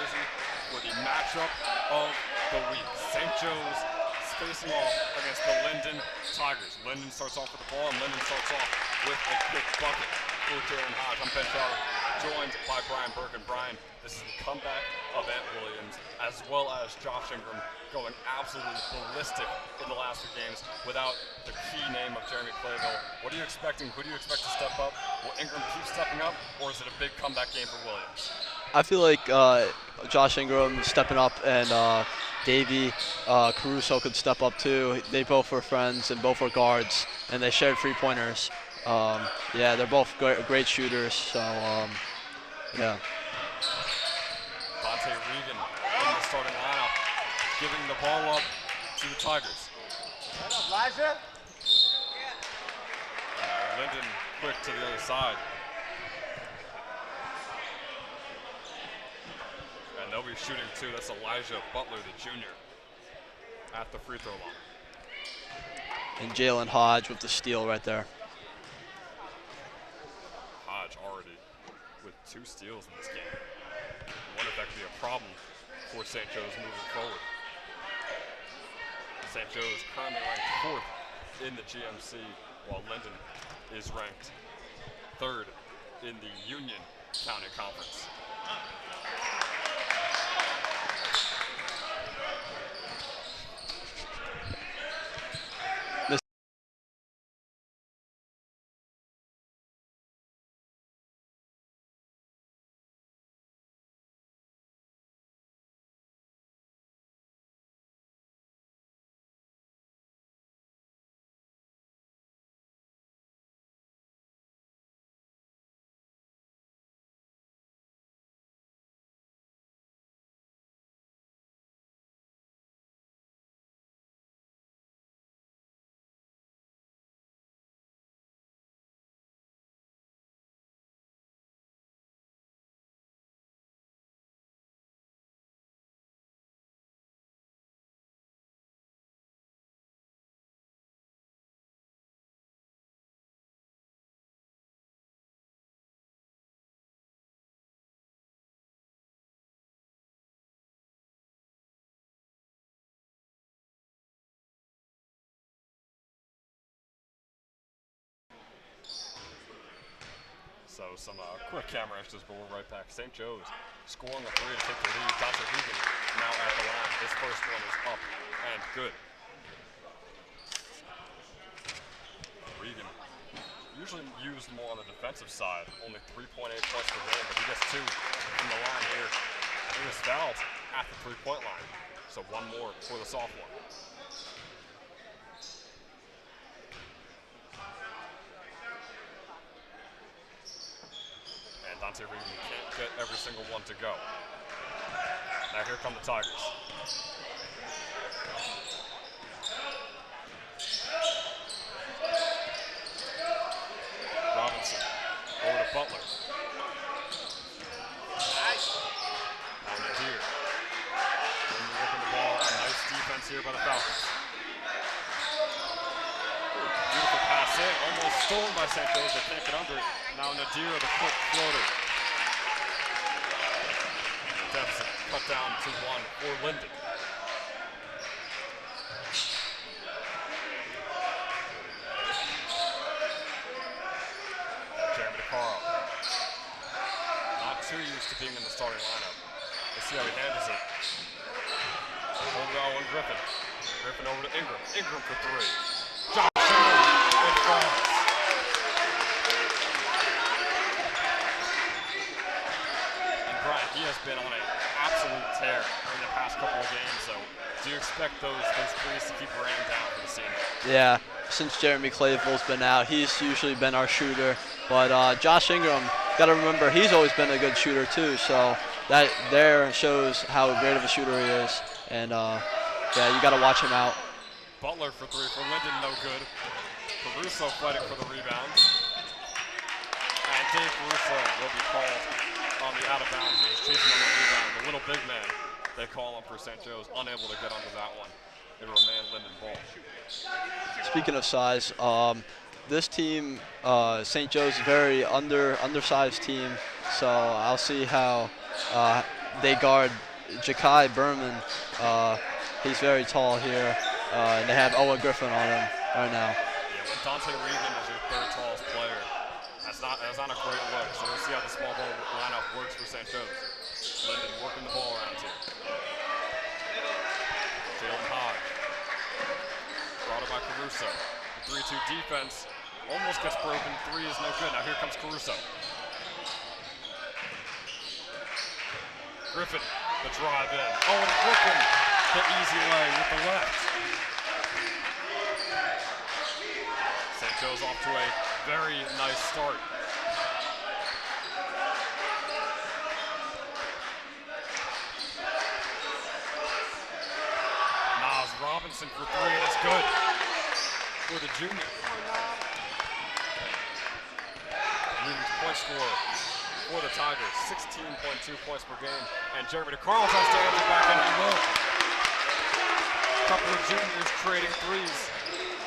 jersey for the matchup of the week. St. Joe's facing off against the Linden Tigers. Linden starts off with the ball, and Linden starts off with a quick bucket for Jalen Hodge. I'm Ben Fowler, joined by Brian Burke. And Brian, this is the comeback of Ant Williams, as well as Josh Ingram going absolutely ballistic in the last few games without the key name of Jeremy Clayville. What are you expecting? Who do you expect to step up? Will Ingram keep stepping up, or is it a big comeback game for Williams? I feel like Josh Ingram stepping up and Davey Caruso could step up too. They both were friends and both were guards, and they shared three-pointers. Yeah, they're both great shooters. So yeah. Dante Regan in the starting lineup, giving the ball up to the Tigers. Elijah. Linden quick to the other side. And they'll be shooting too. That's Elijah Butler, the junior, at the free throw line. And Jalen Hodge with the steal right there. Hodge already with 2 steals in this game. I wonder if that could be a problem for St. Joe's moving forward. St. Joe is currently ranked 4th in the GMC, while Linden is ranked 3rd in the Union County Conference. So some quick camera extras, but we're right back. St. Joe's scoring a 3 to take the lead. Dante Regan now at the line. His first one is up and good. Regan usually used more on the defensive side, only 3.8 points per game, but he gets 2 from the line here. He was fouled at the 3-point line, so 1 more for the sophomore. Dante Regan can't get every single one to go. Now here come the Tigers. Robinson over to Butler. Nice. Now Nadir. And we're working the ball. Nice defense here by the Falcons. Beautiful pass in, almost stolen by St. Joe's. They can't get under it. Now Nadir, the quick floater. Deficit cut down to 1 for Linden. Jeremy DeCaro. Not too used to being in the starting lineup. Let's see how he handles it. Over to Owen Griffin. Griffin over to Ingram. Ingram for 3. Josh Ingram in front. He has been on an absolute tear in the past couple of games, so do you expect those threes to keep raining down for the senior? Yeah, since Jeremy Clayville's been out, he's usually been our shooter. But Josh Ingram, got to remember, he's always been a good shooter too, so that there shows how great of a shooter he is. And yeah, you got to watch him out. Butler for 3 for Linden, no good. Caruso fighting for the rebound. And Dave Caruso will be called on the out of bounds. He was chasing on the rebound. The little big man, they call him for St. Joe's, unable to get under that one. It will remain Linden ball. Speaking of size, this team, St. Joe's, is a very undersized team. So I'll see how they guard Ja'Kai Berman. He's very tall here, and they have Owen Griffin on him right now. Yeah, when Dante Regan is your third tallest player, that's not a great look. So we'll see how the small ball lineup works for St. Joe's. Linden working the ball around here. Jalen Hodge. Brought it by Caruso. The 3-2 defense almost gets broken. 3 is no good. Now here comes Caruso. Griffin, the drive in. Oh, and Griffin, the easy way with the left. St. Joe's off to a very nice start. Nas Robinson for 3, and it's good for the junior. Linden's point scorer for the Tigers, 16.2 points per game. And Jeremy DeCarlo has to answer back, and he will. A couple of juniors trading threes.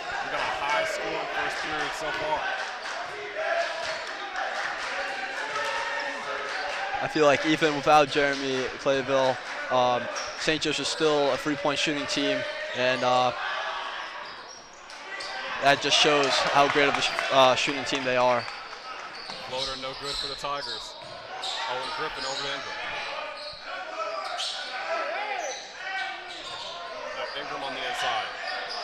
We got a high scoring first period so far. I feel like even without Jeremy Clayville, St. Joe's is still a three-point shooting team, and that just shows how great of a shooting team they are. Floater no good for the Tigers. Owen Griffin over to Ingram. Now Ingram on the inside.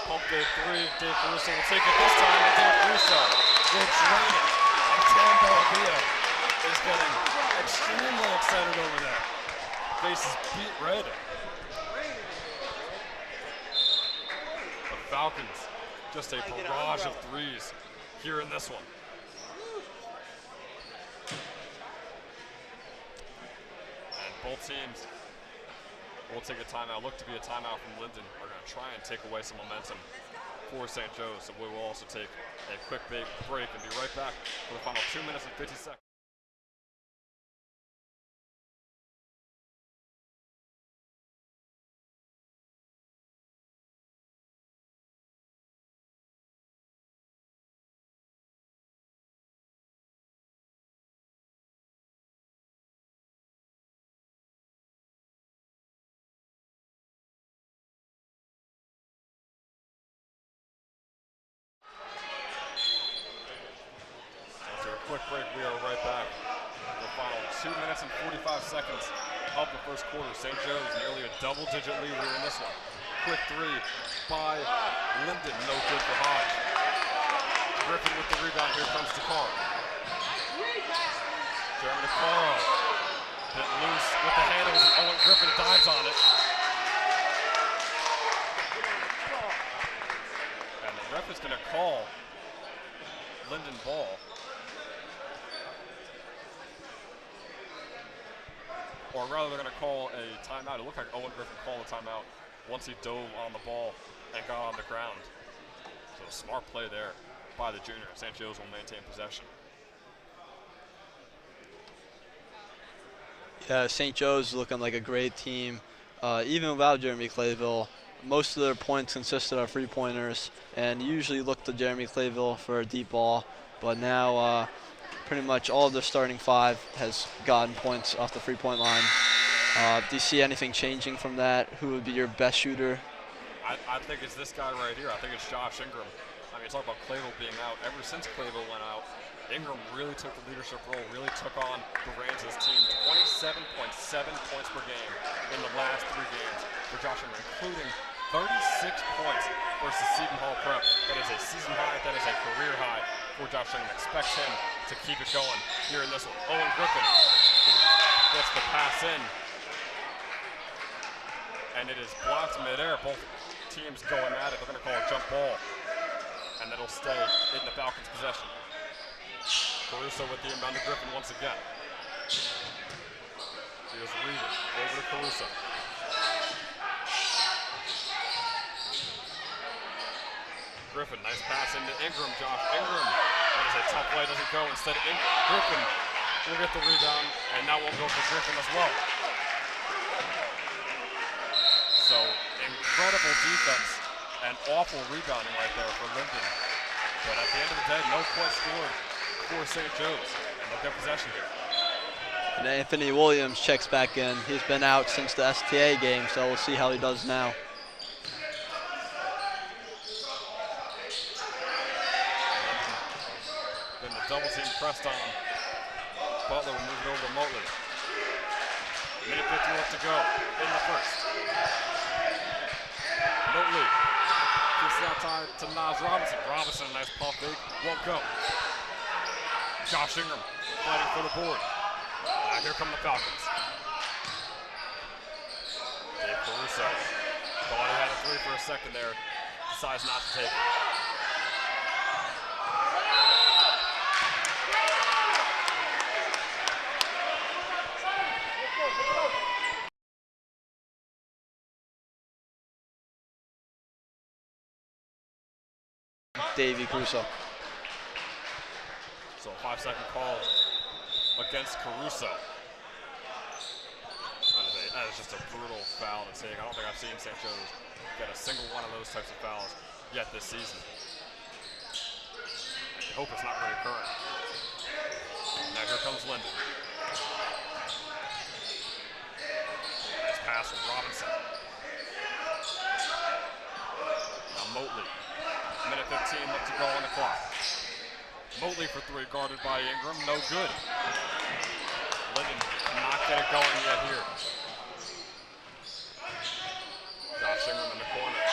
Pump fake 3. Dave Caruso will take it this time, and Dave Caruso will drain it. And Tam Bellavia is getting extremely excited over there. Face is beat red. The Falcons, just a barrage of threes here in this one. And both teams will take a timeout. Look to be a timeout from Linden. We're going to try and take away some momentum for St. Joe's. So we will also take a quick break and be right back for the final 2 minutes and 50 seconds. Quick break, we are right back. The final 2 minutes and 45 seconds of the first quarter. St. Joe's nearly a double-digit lead here in this one. Quick 3 by Linden, no good for Hodge. Griffin with the rebound, here comes DeCaro. Jeremy DeCaro, bit loose with the handles, and Owen Griffin dives on it. And the ref is going to call Linden ball. Or rather, they're going to call a timeout. It looked like Owen Griffin called a timeout once he dove on the ball and got on the ground. So a smart play there by the junior. St. Joe's will maintain possession. Yeah, St. Joe's looking like a great team. Even without Jeremy Clayville, most of their points consisted of three-pointers, and usually look to Jeremy Clayville for a deep ball. But now, pretty much all of their starting 5 has gotten points off the three-point line. Do you see anything changing from that? Who would be your best shooter? I think it's this guy right here. I think it's Josh Ingram. I mean, talk about Clayville being out. Ever since Clayville went out, Ingram really took the leadership role, really took on the reins of his team. 27.7 points per game in the last 3 games for Josh Ingram, including 36 points versus Seton Hall Prep. That is a season high. That is a career high for Josh Ingram. Expect him to keep it going here in this one. Owen Griffin gets the pass in. And it is blocked midair. Both teams going at it. They're going to call a jump ball. And it'll stay in the Falcons' possession. Caruso with the inbound to Griffin once again. Here's Regan over to Caruso. Griffin, nice pass into Ingram, Josh Ingram. That is a tough play, doesn't go. Instead, Griffin will get the rebound, and now we'll go for Griffin as well. So, incredible defense and awful rebounding right there for Linden. But at the end of the day, no points scored for St. Joe's, and they'll get possession here. And Anthony Williams checks back in. He's been out since the STA game, so we'll see how he does now. Then the double team pressed on him. Butler will move it over to Motley. Minute 50 left to go in the first. Motley keeps it outside to Nas Robinson. Robinson, a nice pump fake, won't go. Josh Ingram fighting for the board. Here come the Falcons. Dave Caruso thought he had a three for a second there. Decides not to take it. Davey Caruso. So a 5-second call against Caruso. That is just a brutal foul to take. I don't think I've seen St. Joe's get a single one of those types of fouls yet this season. I hope it's not reoccurring. Now here comes Linden. Nice pass from Robinson. Now Motley. Minute 15 left to go on the clock. Motley for three, guarded by Ingram, no good. Linden cannot get it going yet here. Josh Ingram in the corner.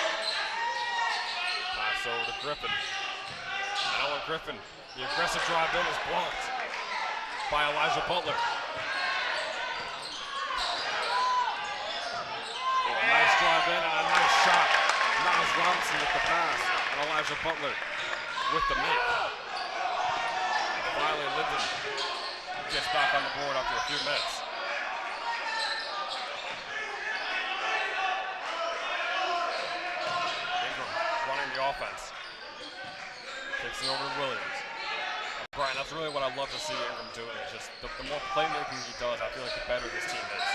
Pass over to Griffin. And Owen Griffin, the aggressive drive in is blocked by Elijah Butler. Oh, a nice drive in and a nice shot. Miles Robinson with the pass. And Elijah Butler with the make. Finally, Linden gets back on the board after a few minutes. Ingram running the offense. Takes it over to Williams. And Brian, that's really what I love to see Ingram doing. It's just the more playmaking he does, I feel like the better this team is.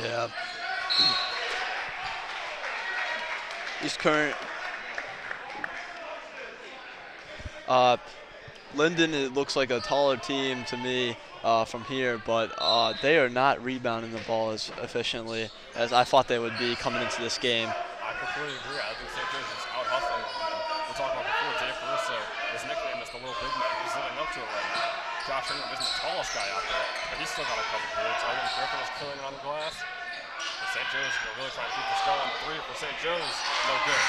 Yeah. He's current. Linden, it looks like a taller team to me from here, but they are not rebounding the ball as efficiently as I thought they would be coming into this game. I completely agree. I think St. Joe's is out hustling them. We talked about before, Dave Caruso, his nickname is the little big man. He's living up to it right now. Josh Ingram isn't the tallest guy out there, but he's still got a couple boards. Owen Griffin is killing it on the glass. And St. Joe's are really trying to keep this going. Three for St. Joe's, no good.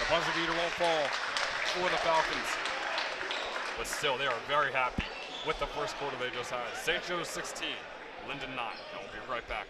The buzzer beater won't fall for the Falcons. But still, they are very happy with the first quarter they just had. St. Joe's 16, Linden 9, and we'll be right back.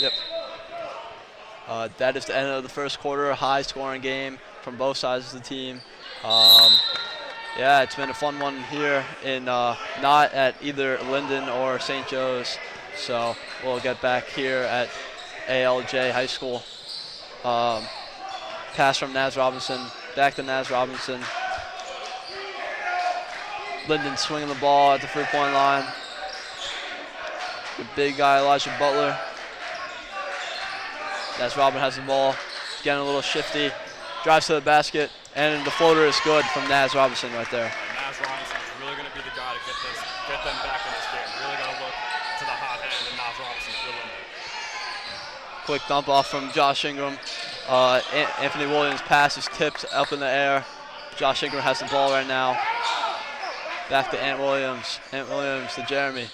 Yep. That is the end of the first quarter. High scoring game from both sides of the team. Yeah, it's been a fun one here in not at either Linden or St. Joe's. So we'll get back here at ALJ High School. Pass from Naz Robinson, back to Naz Robinson. Linden swinging the ball at the 3-point line. The big guy, Elijah Butler. Naz Robinson has the ball. getting a little shifty, drives to the basket, and the floater is good from Naz Robinson right there. Naz Robinson is really going to be the guy to get them back in this game. Really going to look to the hot hand and Naz Robinson for Linden. Quick dump off from Josh Ingram. Anthony Williams' pass is tipped up in the air. Josh Ingram has the ball right now. Back to Ant Williams. Ant Williams to Jeremy.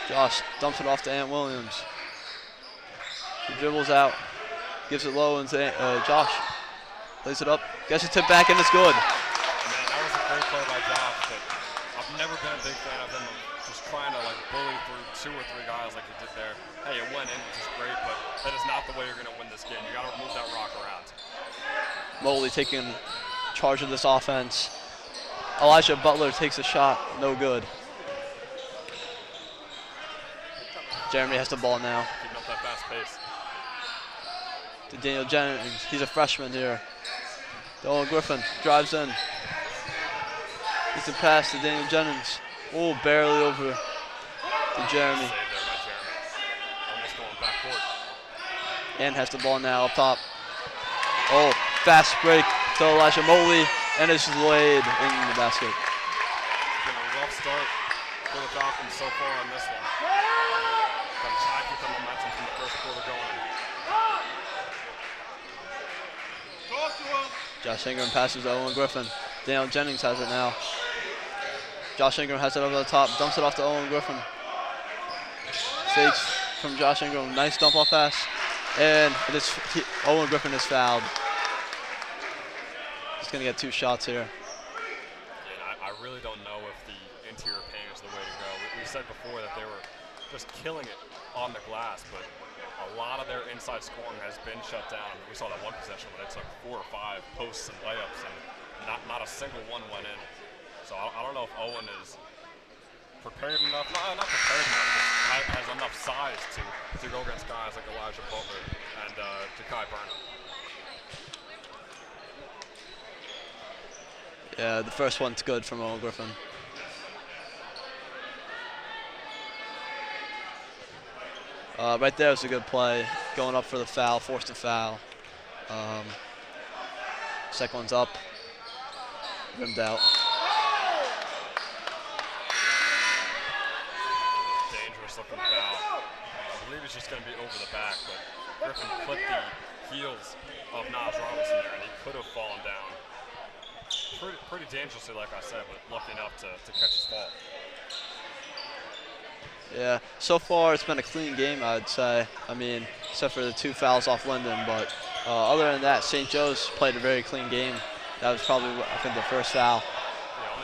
Josh dumps it off to Ant Williams. He dribbles out, gives it low into Josh. Plays it up, gets it tipped back, and it's good. Man, that was a great play by Josh, but I've never been a big fan of him just trying to bully through 2 or 3 guys like he did there. Hey, it went in, which is great, but that is not the way you're going to win this game. You got to move that rock around. Mobley taking charge of this offense. Elijah Butler takes a shot, no good. Jeremy has the ball now. Keeping up that fast pace. To Daniel Jennings, he's a freshman here. Owen Griffin drives in. Gets a pass to Daniel Jennings. Oh, barely over to Jeremy. Save there by Jeremy. Almost going backcourt. And has the ball now up top. Oh, fast break to Elijah Mobley, and it's laid in the basket. It's been a rough start for the Falcons so far on this one. But trying to keep the momentum from the first quarter going. Josh Ingram passes to Owen Griffin. Daniel Jennings has it now. Josh Ingram has it over the top, dumps it off to Owen Griffin. Fakes from Josh Ingram, nice dump off pass. And Owen Griffin is fouled. He's gonna get 2 shots here. Yeah, I really don't know if the interior paint is the way to go. We said before that they were just killing it on the glass, but a lot of their inside scoring has been shut down. We saw that one possession where they took 4 or 5 posts and layups, and not a single one went in. So I don't know if Owen is prepared enough, not prepared enough, just has enough size to go against guys like Elijah Butler and Ja'Kai Burnham. Yeah, the first one's good from Owen Griffin. Right there was a good play. Going up for the foul, forced a foul. Second one's up. Rimmed out. Dangerous looking foul. I believe it's just going to be over the back, but Griffin clipped the heels of Naz Robinson there, and he could have fallen down. Pretty dangerously, like I said, but lucky enough to catch his fall. Yeah, so far it's been a clean game, I'd say. I mean, except for the 2 fouls off Linden, but other than that, St. Joe's played a very clean game. That was probably, I think, the first foul.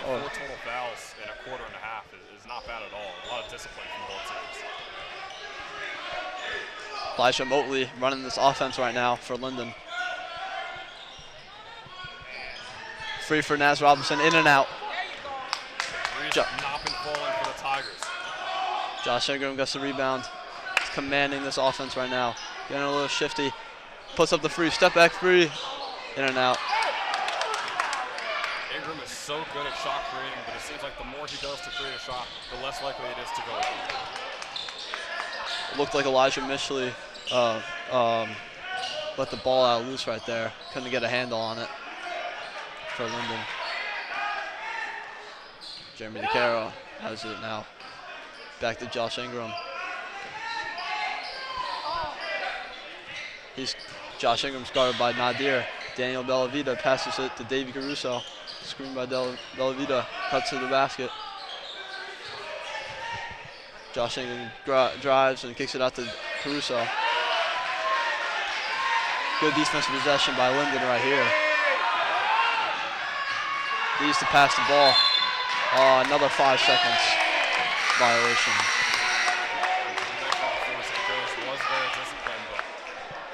Yeah, only 4 total fouls in a quarter and a half is not bad at all. A lot of discipline from both teams. Elijah Mobley running this offense right now for Linden. Free for Naz Robinson, in and out. Three's not been falling for the Tigers. Josh Ingram gets the rebound. He's commanding this offense right now. Getting a little shifty. Puts up the free, step back free. In and out. Ingram is so good at shot creating, but it seems like the more he does to create a shot, the less likely it is to go in. It looked like Elijah Mishley let the ball out loose right there. Couldn't get a handle on it for Linden. Jeremy DeCaro has it now. Back to Josh Ingram. Josh Ingram's guarded by Nadir. Daniel Bellavita passes it to Davey Caruso. Screen by Bellavita. Cuts to the basket. Josh Ingram drives and kicks it out to Caruso. Good defensive possession by Linden right here. Needs to pass the ball. Another 5 seconds violation. Was very disciplined, but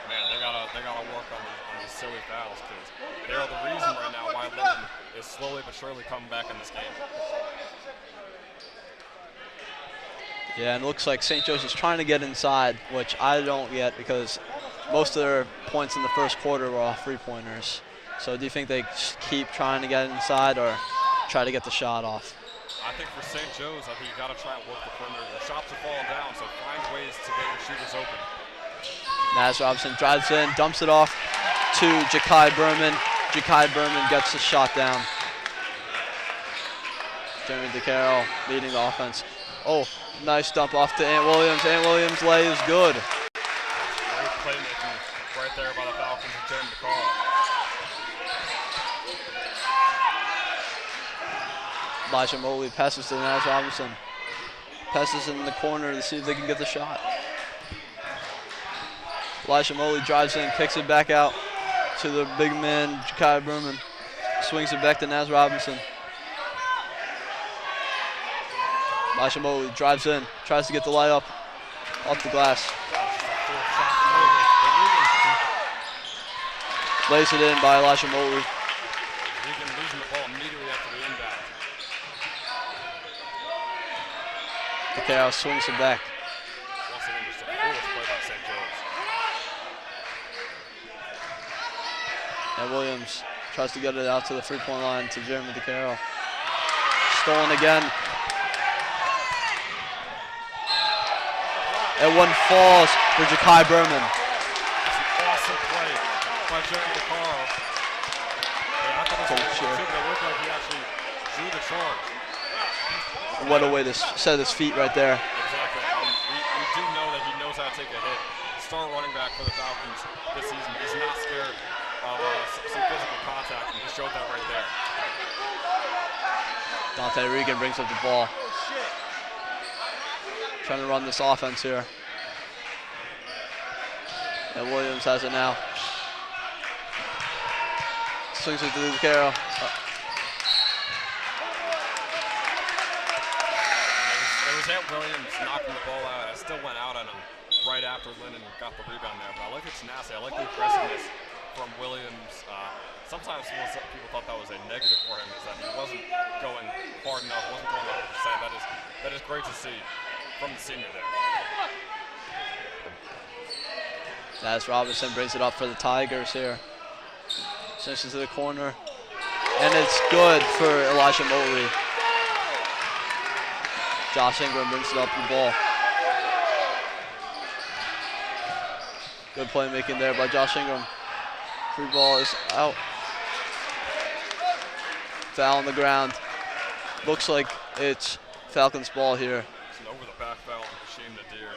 man, they gotta work on these silly fouls because they are the reason right now why Linden is slowly but surely coming back in this game. Yeah, and it looks like St. Joe's is trying to get inside, which I don't get because most of their points in the first quarter were off 3-pointers. So do you think they keep trying to get inside or try to get the shot off? I think for St. Joe's, I think you got to try and work the perimeter. The shots are falling down, so find ways to get your shooters open. Naz Robinson drives in, dumps it off to Ja'Kai Berman. Ja'Kai Berman gets the shot down. Jeremy DeCaro leading the offense. Oh, nice dump off to Ant Williams. Ant Williams' lay is good. Great playmaking right there by the Falcons and Jeremy DeCaro. Elijah Mobley passes to Naz Robinson. Passes in the corner to see if they can get the shot. Elijah Mobley drives in, kicks it back out to the big man, Ja'Kai Berman. Swings it back to Naz Robinson. Elijah Mobley drives in, tries to get the layup off the glass. Lays it in by Elijah Mobley. Regan losing the ball immediately after the inbound. DeCaro swings it back. Once again, just a foolish play by St. Joe's. And Williams tries to get it out to the three-point line to Jeremy DeCaro. Stolen again. And one falls for Ja'Kai Berman. That's an awesome play by Jeremy DeCaro. Yeah, I thought it was Sure. it looked like he actually drew the charge. What a way to set his feet right there. Exactly. We do know that he knows how to take a hit. Star running back for the Falcons this season. He's not scared of some physical contact, and he showed that right there. Dante Regan brings up the ball. Trying to run this offense here. And Williams has it now. Swings it to DeCaro. It was Ant Williams knocking the ball out. It still went out on him right after Linden got the rebound there. But I like the tenacity. I like the aggressiveness from Williams. Sometimes people thought that was a negative for him, is that he wasn't going hard enough, wasn't going 100%. That is great to see from the senior there. Naz Robinson brings it up for the Tigers here. Sends it to the corner. And it's good for Elijah Mobley. Josh Ingram brings it up the ball. Good playmaking there by Josh Ingram. Free ball is out. Foul on the ground. Looks like it's Falcons ball here. It's an over-the-back foul on Bashim Nadir.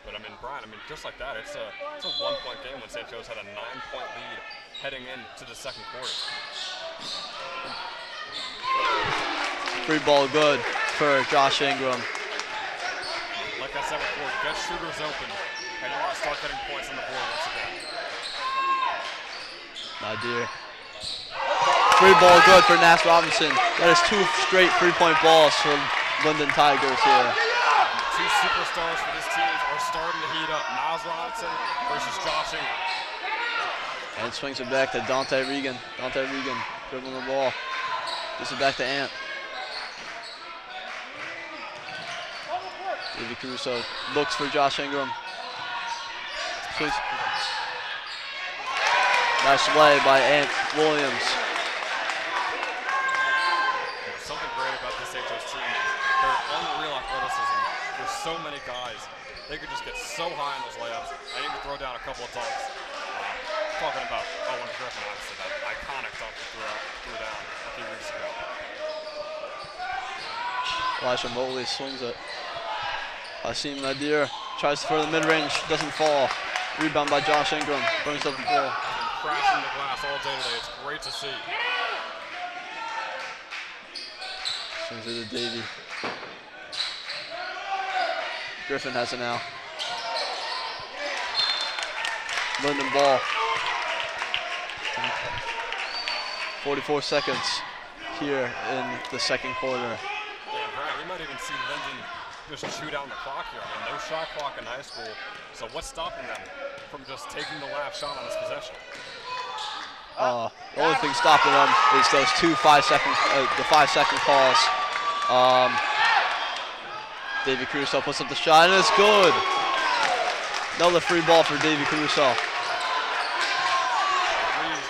But I mean, Brian, just like that, it's a 1-point game when St. Joe's had a 9-point lead heading into the second quarter. Free ball good for Josh Ingram. Like I said before, get shooters open, and you want to start getting points on the board once again. Nadir. Free ball good for Naz Robinson. That is 2 straight 3-point balls for Linden Tigers here. The 2 superstars for this team are starting to heat up. Naz Robinson versus Josh Ingram. And swings it back to Dante Regan. Dante Regan dribbling the ball. Gives it back to Ant. Davey Caruso looks for Josh Ingram. Swings. Nice play by Ant Williams. Something great about this St. Joe's team is their unreal athleticism. There's so many guys. They could just get so high on those layups and even throw down a couple of dunks. Talking about Owen Griffin, obviously, that iconic dunk he threw down a few weeks ago. Elijah Mobley swings it. Hasim Nadir tries for the mid-range, doesn't fall. Rebound by Josh Ingram, brings up the ball. Crashing the glass all day today. It's great to see. Swings it to Davey. Griffin has it now. Linden ball. 44 seconds here in the second quarter. Yeah, Brian, we might even see Linden just chew down the clock here. I mean, no shot clock in high school. So what's stopping them from just taking the last shot on this possession? The only thing stopping them is those 2 5-second calls. Davey Caruso puts up the shot, and it's good. Another free ball for Davey Caruso. Threes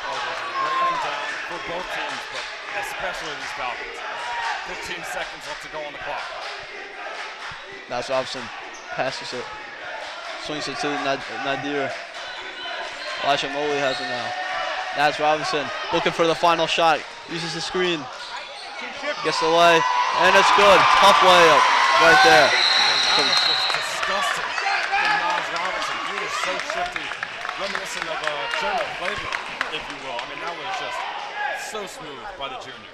are just raining down for both teams, but especially these Falcons. 15 seconds left to go on the clock. Naz Robinson passes it. Swings it to Nadir. Elijah Moley has it now. Naz Robinson looking for the final shot. Uses the screen. Gets the lay. And it's good. Tough layup right there. That was just disgusting from Naz Robinson. He was so shifty, reminiscent of Jonah Flavor, if you will. I mean, that was just so smooth by the junior.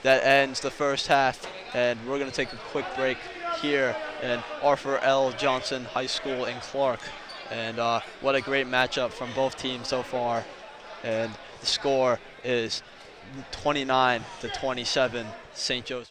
That ends the first half, and we're going to take a quick break here in Arthur L. Johnson High School in Clark. And what a great matchup from both teams so far. And the score is 29-27, St. Joe's.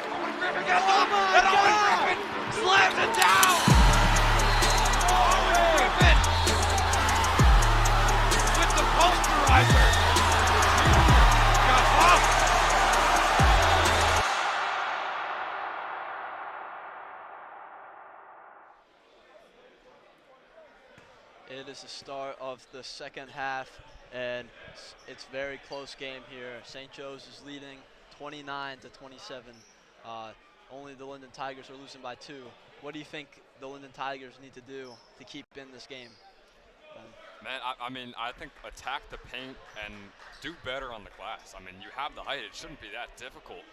Oh my God! Slams it down! Owen Griffin with the posterizer. Got off. It is the start of the second half, and it's very close game here. St. Joe's is leading 29-27. Only the Linden Tigers are losing by 2. What do you think the Linden Tigers need to do to keep in this game? Man, I mean, I think attack the paint and do better on the glass. I mean, you have the height. It shouldn't be that difficult.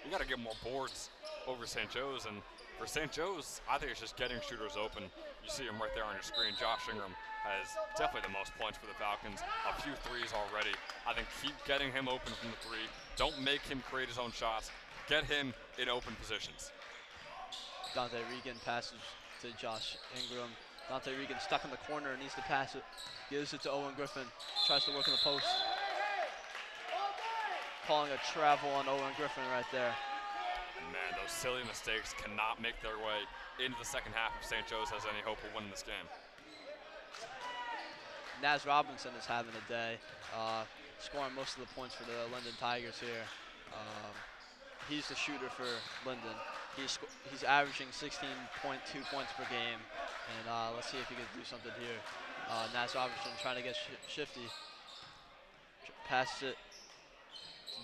You got to get more boards over St. Joe's, and for St. Joe's, I think it's just getting shooters open. You see him right there on your screen. Josh Ingram has definitely the most points for the Falcons. A few threes already. I think keep getting him open from the three. Don't make him create his own shots. Get him in open positions. Dante Regan passes to Josh Ingram. Dante Regan stuck in the corner, needs to pass it. Gives it to Owen Griffin. Tries to work in the post. Calling a travel on Owen Griffin right there. Man, those silly mistakes cannot make their way into the second half if St. Joe's has any hope of winning this game. Naz Robinson is having a day, scoring most of the points for the Linden Tigers here. He's the shooter for Linden. He's averaging 16.2 points per game, and let's see if he can do something here. Naz Robinson trying to get shifty. Passes it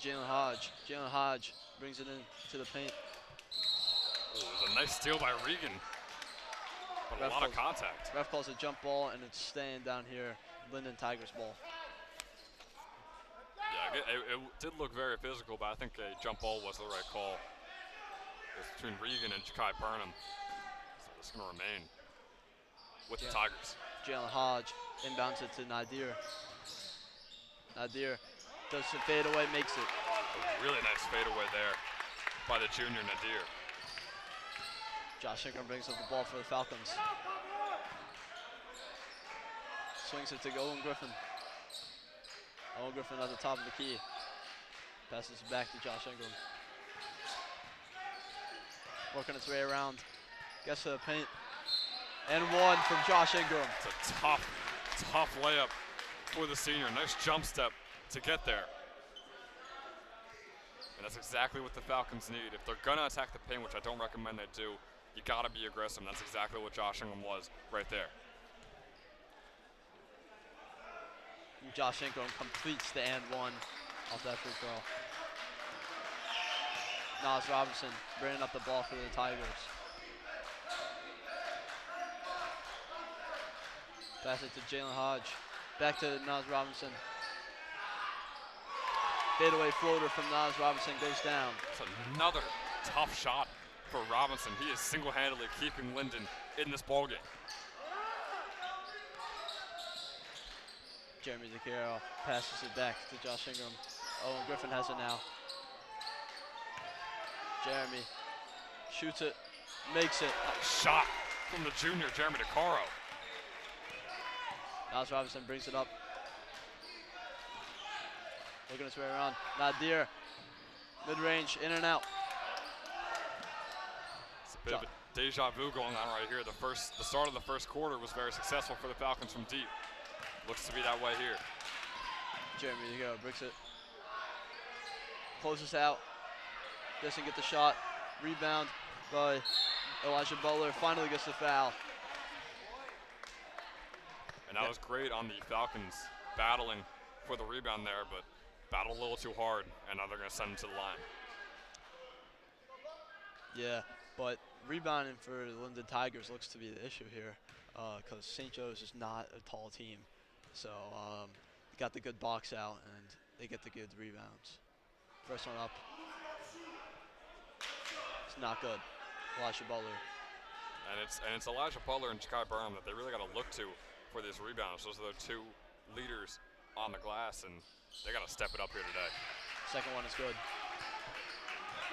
to Jalen Hodge. Jalen Hodge brings it in to the paint. Ooh, it was a nice steal by Regan, but a lot of contact. Ref calls a jump ball, and it's staying down here. Linden Tigers ball. Yeah, it did look very physical, but I think a jump ball was the right call. It's between Regan and Ja'Kai Burnham. So it's going to remain with the Tigers. Jalen Hodge inbounds it to Nadir. Nadir does some fadeaway, makes it. A really nice fadeaway there by the junior Nadir. Josh Ingram brings up the ball for the Falcons. Swings it to Owen Griffin. Owen Griffin at the top of the key. Passes it back to Josh Ingram. Working its way around. Gets to the paint. And one from Josh Ingram. It's a tough layup for the senior. Nice jump step to get there. And that's exactly what the Falcons need. If they're going to attack the paint, which I don't recommend they do, you got to be aggressive. And that's exactly what Josh Ingram was right there. Josh Ingram completes the and one off that free throw. Naz Robinson bringing up the ball for the Tigers. Pass it to Jalen Hodge. Back to Naz Robinson. Fadeaway floater from Naz Robinson goes down. It's another tough shot for Robinson. He is single-handedly keeping Linden in this ballgame. Jeremy DeCaro passes it back to Josh Ingram. Owen Griffin has it now. Jeremy shoots it, makes it. Shot from the junior, Jeremy DeCaro. Naz Robinson brings it up. Working his way around. Nadir, mid-range, in and out. It's a bit of a deja vu going on right here. The start of the first quarter was very successful for the Falcons from deep. Looks to be that way here. Jeremy DeCaro bricks it. Closes out. Doesn't get the shot. Rebound by Elijah Butler. Finally gets the foul. And that was great on the Falcons battling for the rebound there, but battled a little too hard, and now they're going to send him to the line. Yeah, but rebounding for the Linden Tigers looks to be the issue here because St. Joe's is not a tall team. So they got the good box out, and they get the good rebounds. First one up. It's not good. Elijah Butler. And it's Elijah Butler and Ja'Kai Burnham that they really got to look to for these rebounds. Those are the two leaders on the glass, and they got to step it up here today. Second one is good.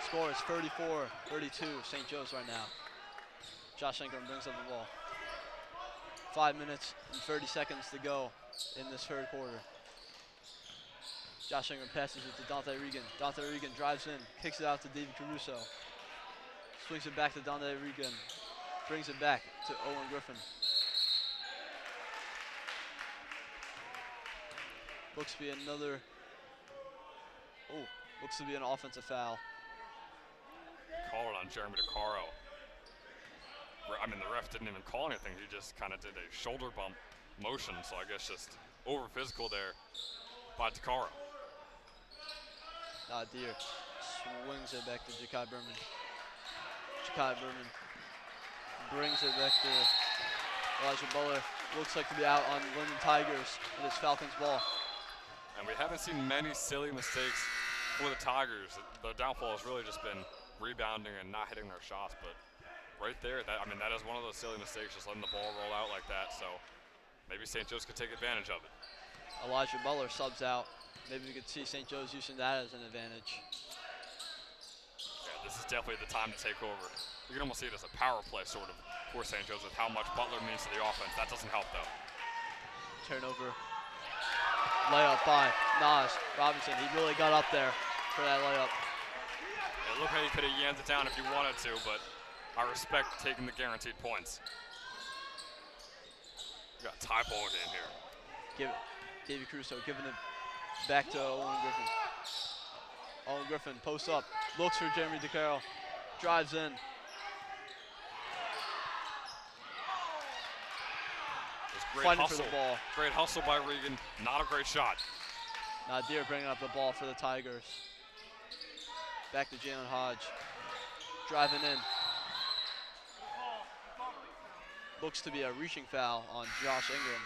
Score is 34-32, St. Joe's right now. Josh Ingram brings up the ball. 5 minutes and 30 seconds to go in this third quarter. Josh Ingram passes it to Dante Regan. Dante Regan drives in, kicks it out to David Caruso. Swings it back to Dante Regan. Brings it back to Owen Griffin. Looks to be another. Oh, looks to be an offensive foul. Called on Jeremy DeCaro. I mean, the ref didn't even call anything. He just kind of did a shoulder bump motion, so I guess just over physical there by DeCaro. Deer swings it back to Ja'Kai Berman. Ja'Kai Berman brings it back to Elijah Butler. Looks like to be out on Linden Tigers. It is Falcons ball. And we haven't seen many silly mistakes for the Tigers. The downfall has really just been rebounding and not hitting their shots. But right there, that is one of those silly mistakes, just letting the ball roll out like that. So maybe St. Joe's could take advantage of it. Elijah Butler subs out. Maybe we could see St. Joe's using that as an advantage. Yeah, this is definitely the time to take over. You can almost see it as a power play sort of for St. Joe's with how much Butler means to the offense. That doesn't help though. Turnover. Layup by Nas Robinson. He really got up there for that layup. It looked like he could have yammed it down if he wanted to, but I respect taking the guaranteed points. We got a tie ball game here. David Caruso giving it back to Owen Griffin. Owen Griffin posts up, looks for Jeremy DeCaro, drives in. Great Fighting hustle. for the ball. Great hustle by Regan. Not a great shot. Nadir bringing up the ball for the Tigers. Back to Jalen Hodge. Driving in. Looks to be a reaching foul on Josh Ingram.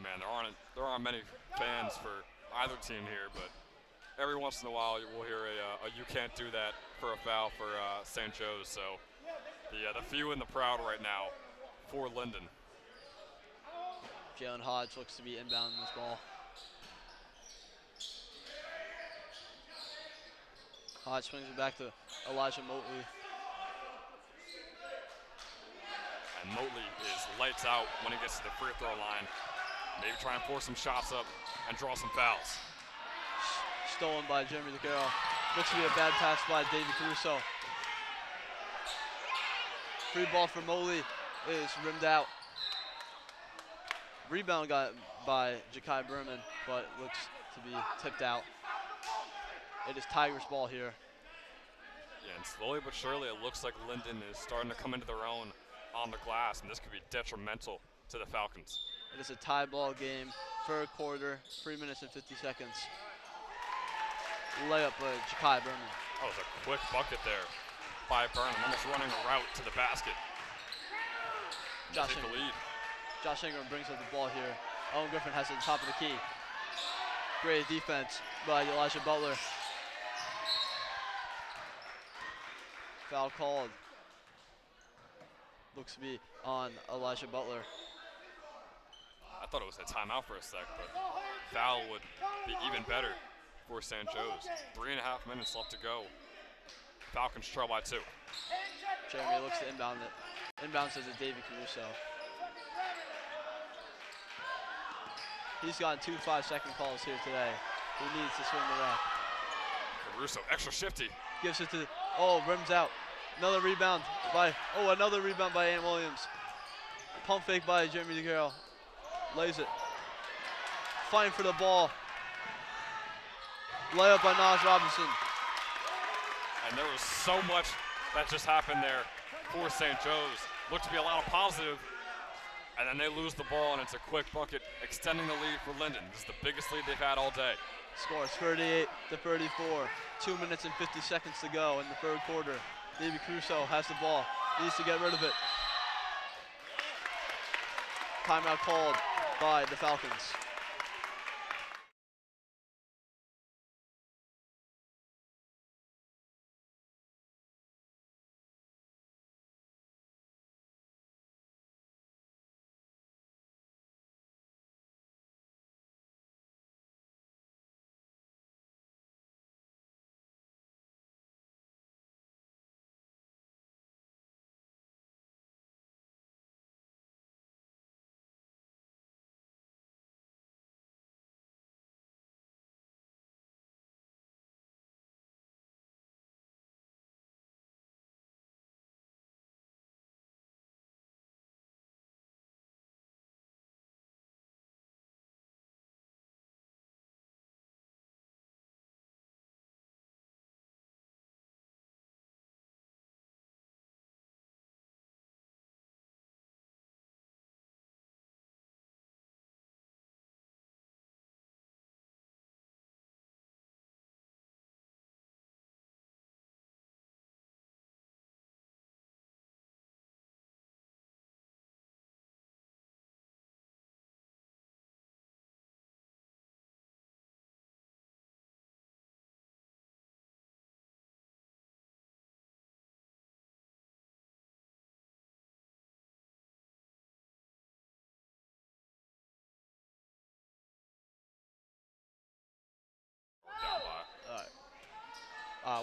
Man, there aren't many fans for either team here, but every once in a while we'll hear a you can't do that for a foul for St. Joe's. So the few and the proud right now for Linden. Jalen Hodge looks to be inbounding this ball. Hodge swings it back to Elijah Motley. And Motley is lights out when he gets to the free throw line. Maybe try and force some shots up and draw some fouls. Stolen by Jeremy DeCaro. Looks to be a bad pass by David Caruso. Free ball for Motley is rimmed out. Rebound got by Ja'Kai Berman, but looks to be tipped out. It is Tigers ball here. Yeah, and slowly but surely it looks like Linden is starting to come into their own on the glass, and this could be detrimental to the Falcons. It is a tie ball game, third quarter, 3 minutes and 50 seconds. Layup by Ja'Kai Berman. That was a quick bucket there by Burnham, almost running a route to the basket. Josh Take the Ingram. lead. Josh Ingram brings up the ball here. Owen Griffin has it at the top of the key. Great defense by Elijah Butler. Foul called. Looks to be on Elijah Butler. I thought it was a timeout for a sec, but foul would be even better for St. Joe's. 3.5 minutes left to go. Falcons trail by 2. Jeremy looks to inbound it. Inbounds it to David Caruso. He's gotten 2 5-second calls here today. He needs to swing the rack. Caruso, extra shifty. Gives it to, rims out. Another rebound by Ant Williams. Pump fake by Jeremy DeCaro. Lays it. Fighting for the ball. Layup by Nas Robinson. And there was so much that just happened there for St. Joe's. Looked to be a lot of positive, and then they lose the ball, and it's a quick bucket, extending the lead for Linden. This is the biggest lead they've had all day. Scores 38-34. 2 minutes and 50 seconds to go in the third quarter. David Caruso has the ball. Needs to get rid of it. Timeout called by the Falcons.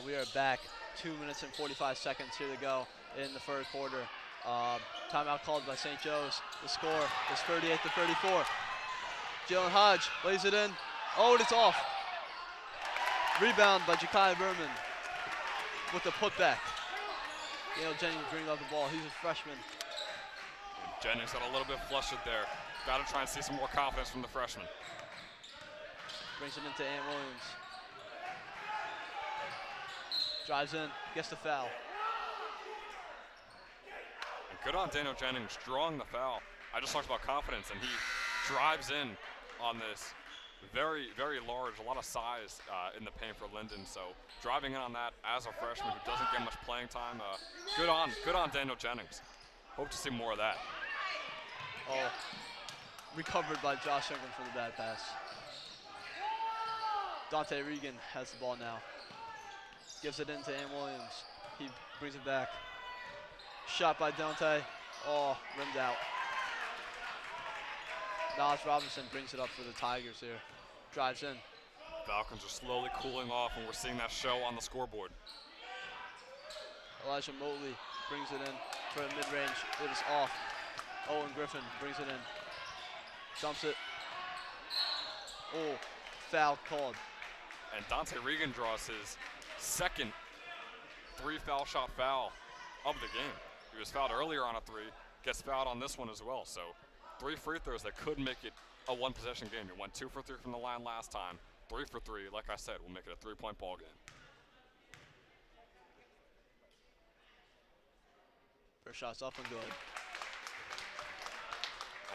We are back. 2 minutes and 45 seconds here to go in the third quarter. Timeout called by St. Joe's. The score is 38-34. Jalen Hodge lays it in. Oh, and it's off. Rebound by Ja'Kai Berman with the putback. Daniel Jennings brings up the ball. He's a freshman. And Jennings got a little bit flustered there. Got to try and see some more confidence from the freshman. Brings it into Ant Williams. Drives in, gets the foul. And good on Daniel Jennings drawing the foul. I just talked about confidence, and he drives in on this very, very large, a lot of size in the paint for Linden. So driving in on that as a freshman who doesn't get much playing time, good on Daniel Jennings. Hope to see more of that. Oh, recovered by Josh Ingram for the bad pass. Dante Regan has the ball now. Gives it in to Ant Williams. He brings it back. Shot by Dante. Oh, rimmed out. Nas Robinson brings it up for the Tigers here. Drives in. Falcons are slowly cooling off, and we're seeing that show on the scoreboard. Elijah Motley brings it in for a mid-range. It is off. Owen Griffin brings it in. Dumps it. Oh, foul called. And Dante Regan draws his second 3-foul shot foul of the game. He was fouled earlier on a 3, gets fouled on this one as well. So 3 free throws that could make it a 1-possession game. He went 2 for 3 from the line last time. 3 for 3, like I said, will make it a 3-point ball game. First shot's up and good.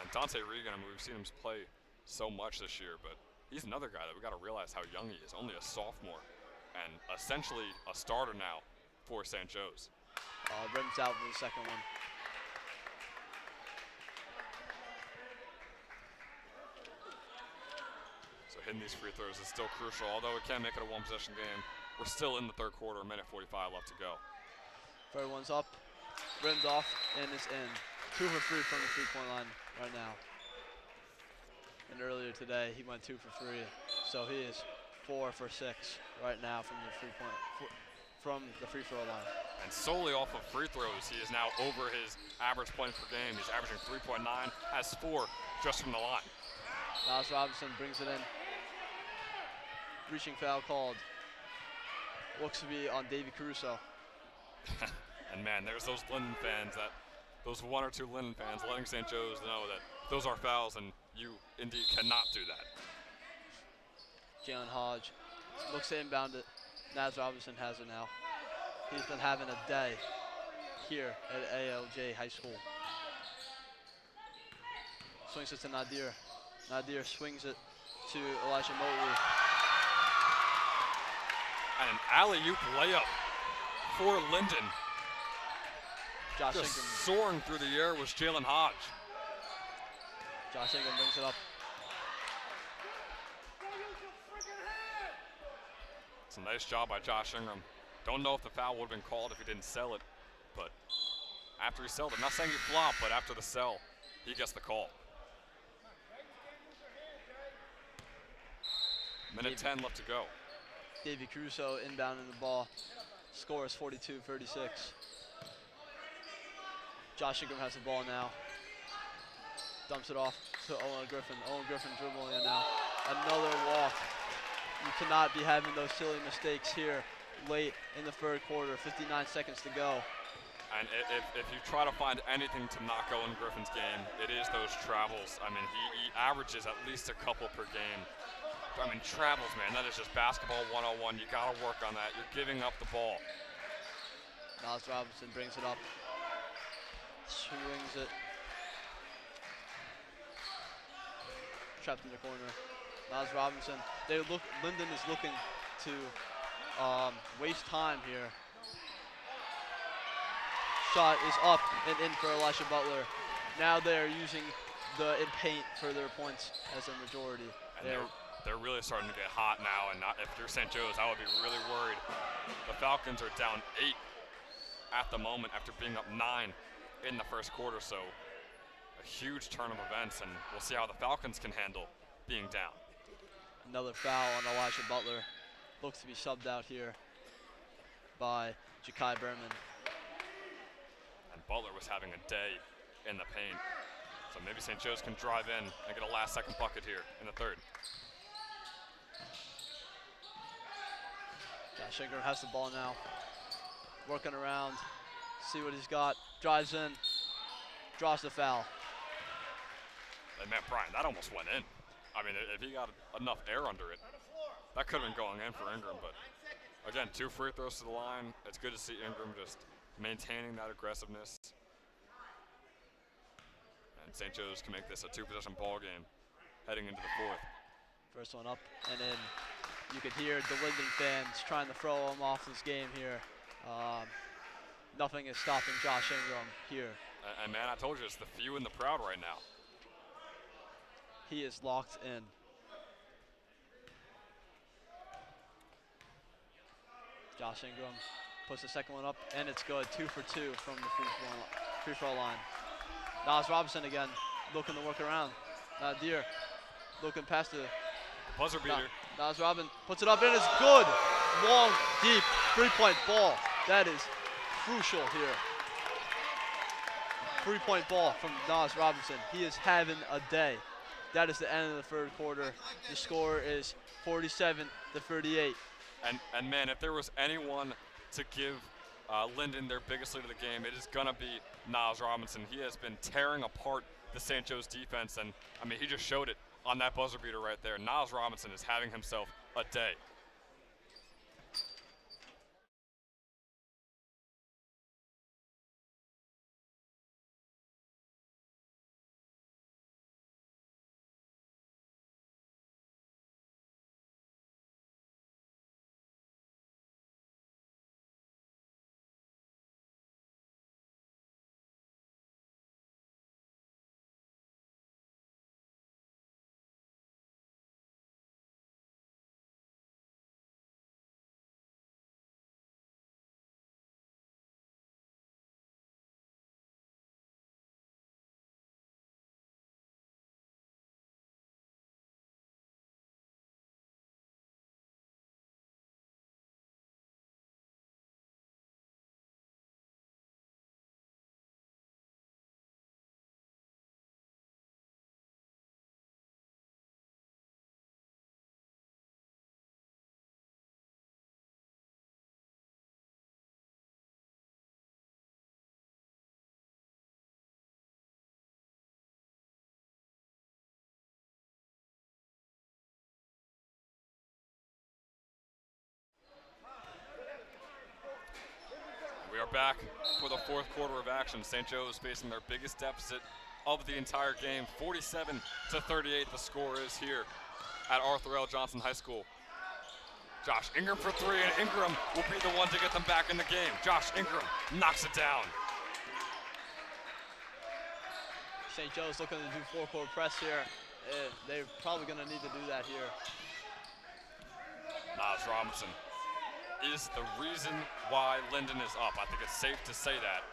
And Dante Regan, I mean, we've seen him play so much this year, but he's another guy that we got to realize how young he is. Only a sophomore, and essentially a starter now for St. Joe's. Rims out for the second one. So hitting these free throws is still crucial. Although we can't make it a 1-possession game, we're still in the third quarter, a minute 45 left to go. Third one's up, rimmed off, and it's in. 2 for 3 from the 3-point line right now. And earlier today, he went 2 for 3. So he is 4 for 6 right now from the free throw line. And solely off of free throws, he is now over his average points per game. He's averaging 3.9, has 4 just from the line. Miles Robinson brings it in. Reaching foul called. Looks to be on Davey Caruso. And man, there's those Linden fans, those 1 or 2 Linden fans letting St. Joe's know that those are fouls and you indeed cannot do that. Jalen Hodge looks to inbound it. Naz Robinson has it now. He's been having a day here at ALJ High School. Swings it to Nadir. Nadir swings it to Elijah Motley. And an alley-oop layup for Linden. Josh Just Ingram. soaring through the air was Jalen Hodge. Josh Ingram brings it up. It's a nice job by Josh Ingram. Don't know if the foul would have been called if he didn't sell it, but after he sold it, I'm not saying he flopped, but after the sell, he gets the call. Minute 10 left to go. Davey Caruso inbounding the ball. Score is 42-36. Josh Ingram has the ball now. Dumps it off to Owen Griffin. Owen Griffin dribbling in now. Another walk. You cannot be having those silly mistakes here late in the third quarter. 59 seconds to go. And if you try to find anything to knock Owen Griffin's game, it is those travels. I mean, he averages at least a couple per game. I mean, travels, man, that is just basketball 101. You got to work on that. You're giving up the ball. Miles Robinson brings it up. Swings it. Trapped in the corner. Miles Robinson. Linden is looking to waste time here. Shot is up and in for Elisha Butler. Now they're using the paint for their points as a majority. And they're really starting to get hot now, and if you're St. Joe's, I would be really worried. The Falcons are down 8 at the moment after being up 9 in the first quarter, so a huge turn of events, and we'll see how the Falcons can handle being down. Another foul on Elisha Butler. Looks to be subbed out here. by Ja'Kai Berman. And Butler was having a day in the paint. So maybe St. Joe's can drive in and get a last-second bucket here in the third. Josh Ingram has the ball now. Working around, see what he's got. Drives in, draws the foul. And man, Brian, that almost went in. I mean, if he got enough air under it, that could have been going in for Ingram. But again, 2 free throws to the line. It's good to see Ingram just maintaining that aggressiveness. And St. Joe's can make this a 2-possession ball game heading into the fourth. First one up and in. You could hear the Linden fans trying to throw him off this game here. Nothing is stopping Josh Ingram here. And man, I told you, it's the few and the proud right now. He is locked in. Josh Ingram puts the second one up, and it's good. 2 for 2 from the free throw line. Nas Robinson again, looking to work around. Nadir looking past the buzzer beater. Nas Robin puts it up, and it's good. Long, deep, 3-point ball. That is crucial here. 3-point ball from Nas Robinson. He is having a day. That is the end of the third quarter. The score is 47-38. And man, if there was anyone to give Linden their biggest lead of the game, it is gonna be Nas Robinson. He has been tearing apart the St. Joe's defense, and I mean, he just showed it on that buzzer beater right there. Nas Robinson is having himself a day. We are back for the fourth quarter of action. St. Joe's facing their biggest deficit of the entire game. 47-38 the score is here at Arthur L. Johnson High School. Josh Ingram for 3, and Ingram will be the one to get them back in the game. Josh Ingram knocks it down. St. Joe's looking to do four-court press here. They're probably going to need to do that here. Nas Robinson is the reason why Linden is up. I think it's safe to say that.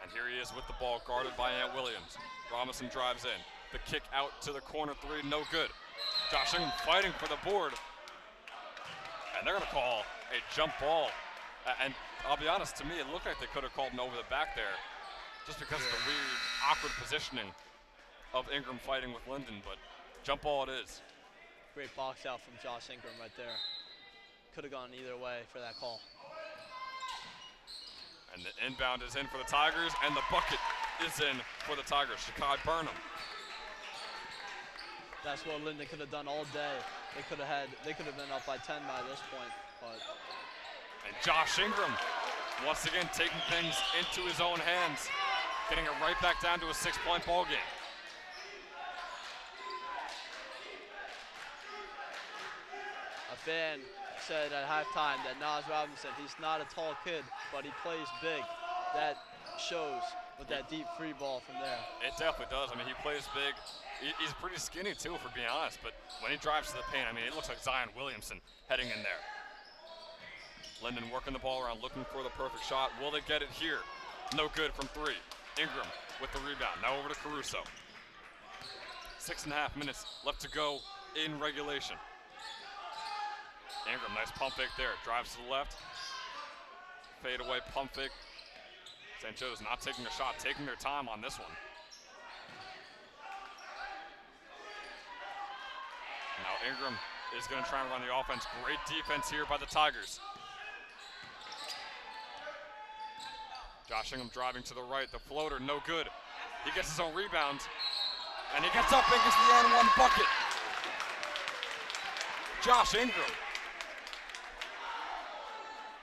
And here he is with the ball, guarded by Ant Williams. Robinson drives in. The kick out to the corner 3, no good. Josh Ingram fighting for the board. And they're going to call a jump ball. And I'll be honest, to me, it looked like they could have called an over the back there, just because of the weird, awkward positioning of Ingram fighting with Linden, but jump ball it is. Great box out from Josh Ingram right there. Could have gone either way for that call. And the inbound is in for the Tigers, and the bucket is in for the Tigers. Ja'Kai Burnham. That's what Linden could have done all day. They could have been up by 10 by this point, but. And Josh Ingram, once again taking things into his own hands, getting it right back down to a 6-point ball game. A fan said at halftime that Nas Robinson, he's not a tall kid, but he plays big. That shows with that deep free ball from there. It definitely does. I mean, he plays big. He's pretty skinny too, for being honest, but when he drives to the paint, I mean, it looks like Zion Williamson heading in there. Linden working the ball around, looking for the perfect shot. Will they get it here? No good from 3. Ingram with the rebound. Now over to Caruso. 6.5 minutes left to go in regulation. Ingram, nice pump fake there. Drives to the left, fadeaway pump fake. St. Joe's not taking a shot, taking their time on this one. Now Ingram is going to try and run the offense. Great defense here by the Tigers. Josh Ingram driving to the right. The floater, no good. He gets his own rebound. And he gets up and gets the and one bucket. Josh Ingram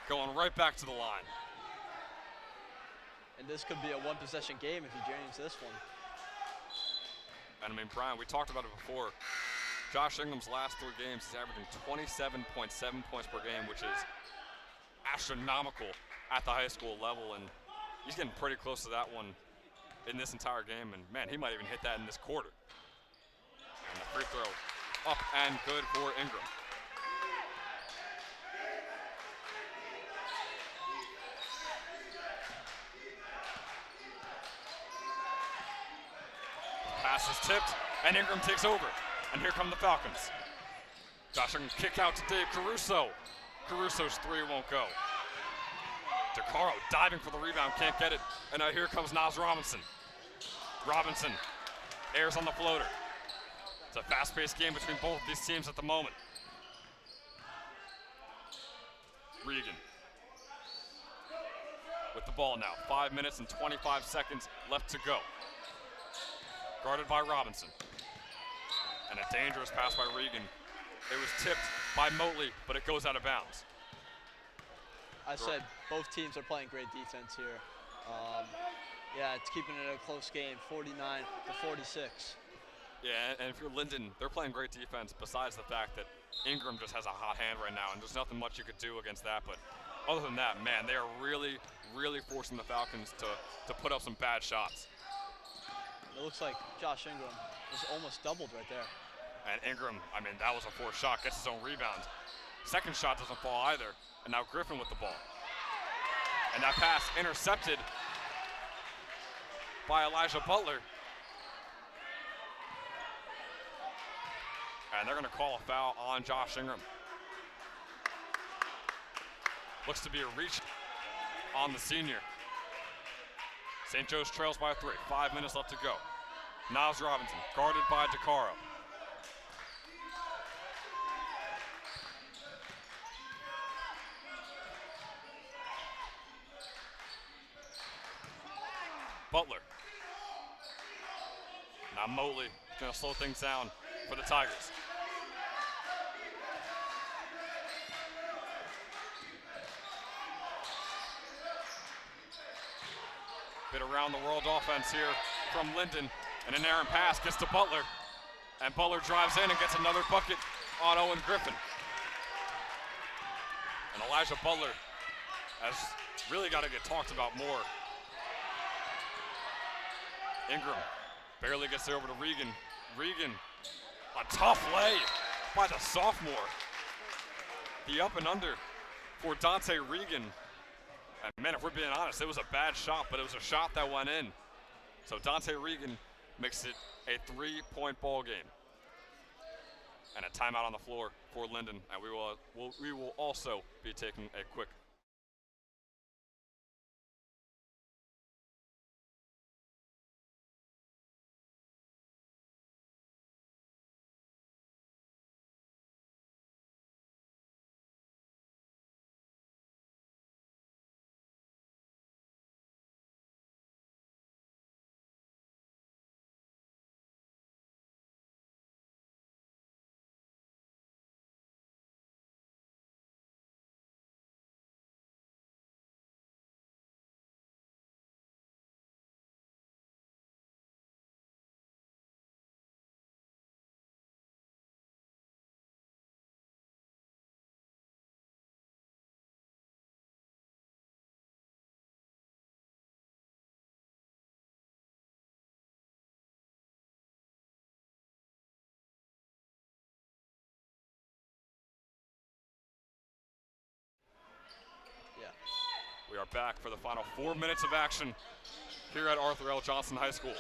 going right back to the line. And this could be a one-possession game if he drains this one. And I mean, Brian, we talked about it before. Josh Ingram's last 3 games is averaging 27.7 points per game, which is astronomical at the high school level. And he's getting pretty close to that one in this entire game. And man, he might even hit that in this quarter. And the free throw up and good for Ingram. Pass is tipped, and Ingram takes over. And here come the Falcons. Josh Ingram kick out to Dave Caruso. Caruso's 3 won't go. DeCaro diving for the rebound, can't get it. And now here comes Nas Robinson. Robinson airs on the floater. It's a fast-paced game between both of these teams at the moment. Regan with the ball now. 5 minutes and 25 seconds left to go. Guarded by Robinson. And a dangerous pass by Regan. It was tipped by Motley, but it goes out of bounds. I said both teams are playing great defense here. Yeah, it's keeping it a close game, 49-46. Yeah, and if you're Linden, they're playing great defense besides the fact that Ingram just has a hot hand right now, and there's nothing much you could do against that. But other than that, man, they are really, really forcing the Falcons to put up some bad shots. It looks like Josh Ingram was almost doubled right there. And Ingram, I mean, that was a forced shot, gets his own rebound. Second shot doesn't fall either, and now Griffin with the ball. And that pass intercepted by Elijah Butler. And they're gonna call a foul on Josh Ingram. Looks to be a reach on the senior. St. Joe's trails by 3, 5 minutes left to go. Nas Robinson, guarded by DeCaro. Butler. Now Motley gonna slow things down for the Tigers. Bit around the world offense here from Linden, and an errant pass gets to Butler, and Butler drives in and gets another bucket on Owen Griffin. And Elijah Butler has really got to get talked about more. Ingram barely gets there over to Regan. Regan, a tough lay by the sophomore. The up and under for Dante Regan. And man, if we're being honest, it was a bad shot, but it was a shot that went in. So Dante Regan makes it a 3-point ball game. And a timeout on the floor for Linden. And we will also be taking a quick We are back for the final 4 minutes of action here at Arthur L. Johnson High School.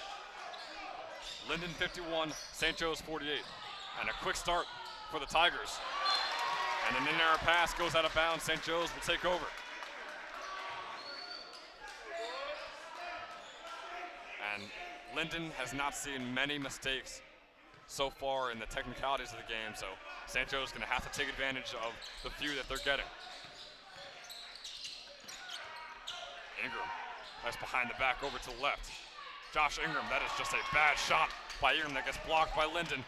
Linden 51, St. Joe's 48. And a quick start for the Tigers. And an in-air pass goes out of bounds. St. Joe's will take over. Linden has not seen many mistakes so far in the technicalities of the game, so St. Joe's going to have to take advantage of the few that they're getting. Ingram, that's behind the back over to the left. Josh Ingram, that is just a bad shot by Ingram that gets blocked by Linden.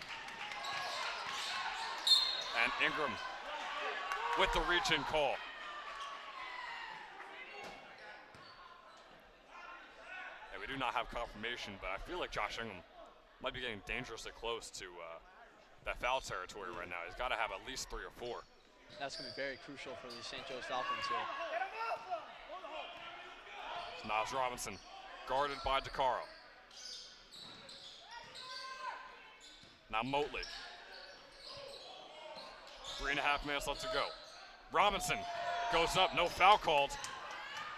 And Ingram with the reach-in call. And we do not have confirmation, but I feel like Josh Ingram might be getting dangerously close to that foul territory right now. He's got to have at least 3 or 4. That's going to be very crucial for the St. Joe's Falcons here. It's Nas Robinson, guarded by DeCaro. Now Motley. 3.5 minutes left to go. Robinson goes up, no foul called.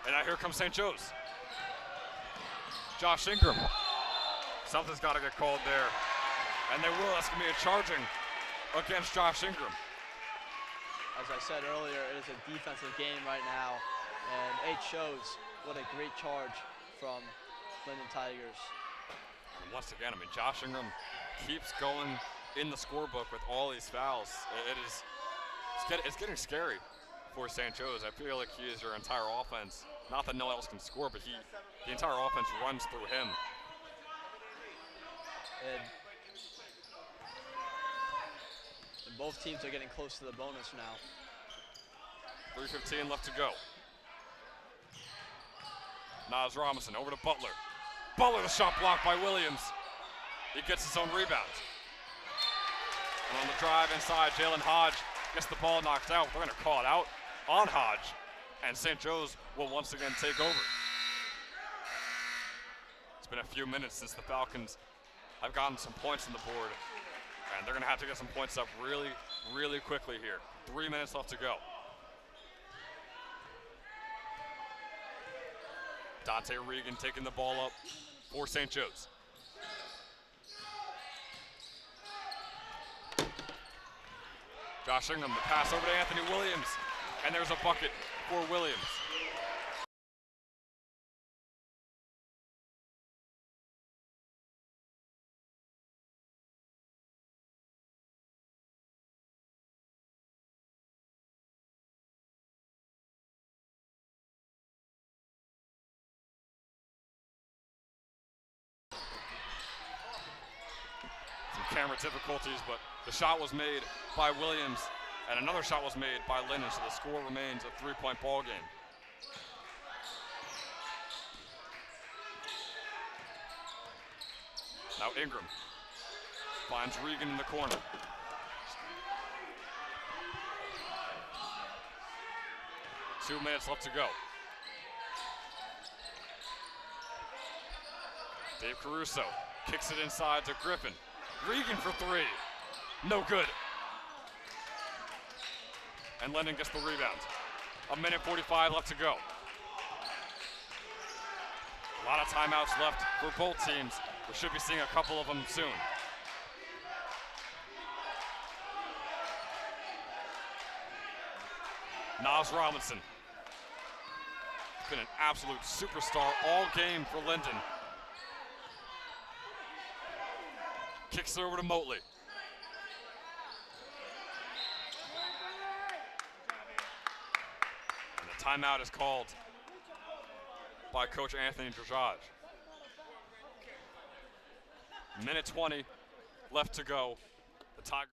And now here comes St. Joe's. Josh Ingram. Something's got to get called there. And they will. That's going to be a charging against Josh Ingram. As I said earlier, it is a defensive game right now, and it shows what a great charge from Linden Tigers. And once again, I mean, Josh Ingram keeps going in the scorebook with all these fouls. It's getting scary for St. Joe's. I feel like he is your entire offense. Not that no one else can score, but the entire offense runs through him. And both teams are getting close to the bonus now. 3:15 left to go. Nas Robinson over to Butler. Butler, the shot blocked by Williams. He gets his own rebound. And on the drive inside, Jalen Hodge gets the ball knocked out. They're going to call it out on Hodge. And St. Joe's will once again take over. It's been a few minutes since the Falcons have gotten some points on the board. And they're going to have to get some points up really, really quickly here. 3 minutes left to go. Dante Regan taking the ball up for St. Joe's. Josh Ingram, the pass over to Anthony Williams. And there's a bucket for Williams. Camera difficulties, but the shot was made by Williams, and another shot was made by Linden, so the score remains a 3-point ball game. Now Ingram finds Regan in the corner. Two minutes left to go. Dave Caruso kicks it inside to Griffin. Regan for 3. No good. And Linden gets the rebound. 1:45 left to go. A lot of timeouts left for both teams. We should be seeing a couple of them soon. Nas Robinson. Been an absolute superstar all game for Linden. Kicks it over to Motley. And the timeout is called by Coach Anthony Drajaj. 1:20 left to go. The Tigers.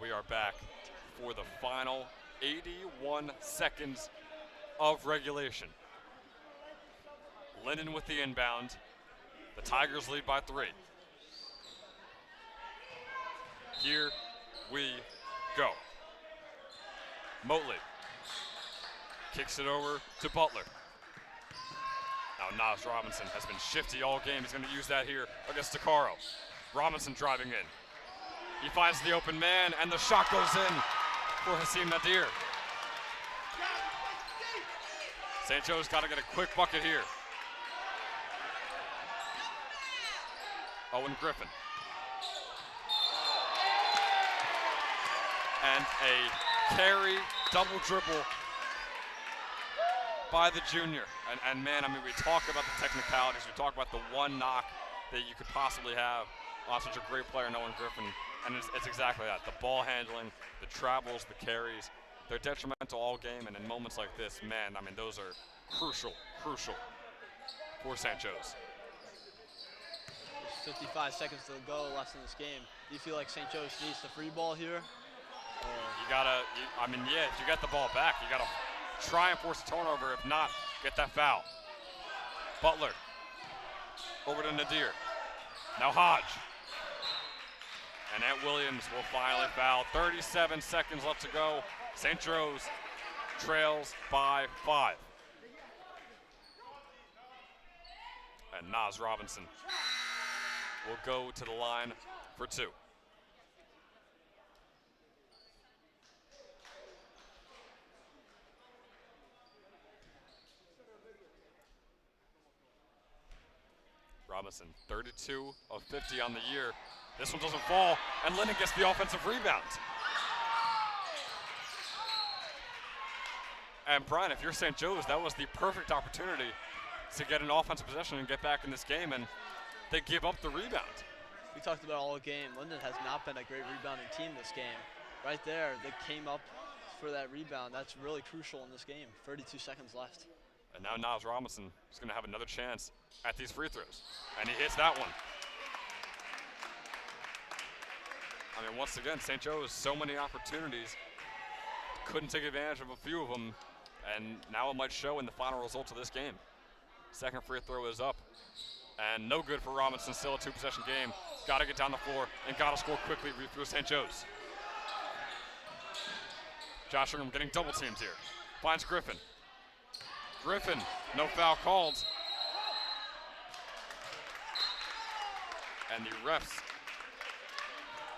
we are back for the final 81 seconds of regulation. Linden with the inbound. The Tigers lead by 3. Here we go. Motley kicks it over to Butler. Now Nas Robinson has been shifty all game. He's going to use that here against DeCaro. Robinson driving in. He finds the open man, and the shot goes in for Hasim Nadir. St. Joe's got to get a quick bucket here. Owen Griffin. And a carry, double dribble by the junior. And man, I mean, we talk about the technicalities. We talk about the one knock that you could possibly have on such a great player, Owen Griffin. And it's exactly that. The ball handling, the travels, the carries. They're detrimental all game. And in moments like this, man, I mean, those are crucial for St. Joe's. There's 55 seconds to go left in this game. Do you feel like St. Joe's needs the free ball here? You gotta, if you get the ball back, you gotta try and force a turnover. If not, get that foul. Butler over to Nadir. Now Hodge. And Ant Williams will finally foul. 37 seconds left to go. St. Joe's trails by 5. And Nas Robinson will go to the line for 2. Robinson, 32 of 50 on the year. This one doesn't fall, and Linden gets the offensive rebound. And Brian, if you're St. Joe's, that was the perfect opportunity to get an offensive possession and get back in this game, and they give up the rebound. We talked about all game. Linden has not been a great rebounding team this game. Right there, they came up for that rebound. That's really crucial in this game. 32 seconds left. And now Nas Robinson is going to have another chance at these free throws. And he hits that one. I mean, once again, St. Joe's so many opportunities. Couldn't take advantage of a few of them. And now it might show in the final results of this game. Second free throw is up. And no good for Robinson, still a 2-possession game. Got to get down the floor and got to score quickly for St. Joe's. Josh Ingram getting double teamed here. Finds Griffin. Griffin, no foul called. And the refs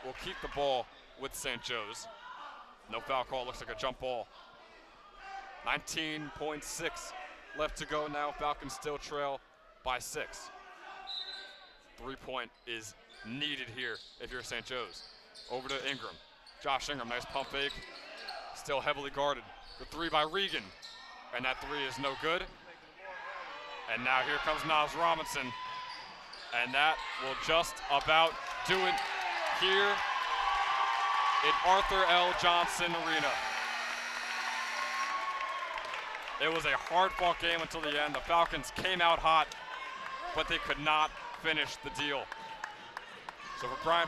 will keep the ball with St. Joe's. No foul call, looks like a jump ball. 19.6 left to go now. Falcons still trail by 6. 3-point is needed here if you're St. Joe's. Over to Ingram. Josh Ingram, nice pump fake. Still heavily guarded. The 3 by Regan. And that 3 is no good. And now here comes Nas Robinson. And that will just about do it here in Arthur L. Johnson Arena. It was a hard-fought game until the end. The Falcons came out hot, but they could not finish the deal. So for Brian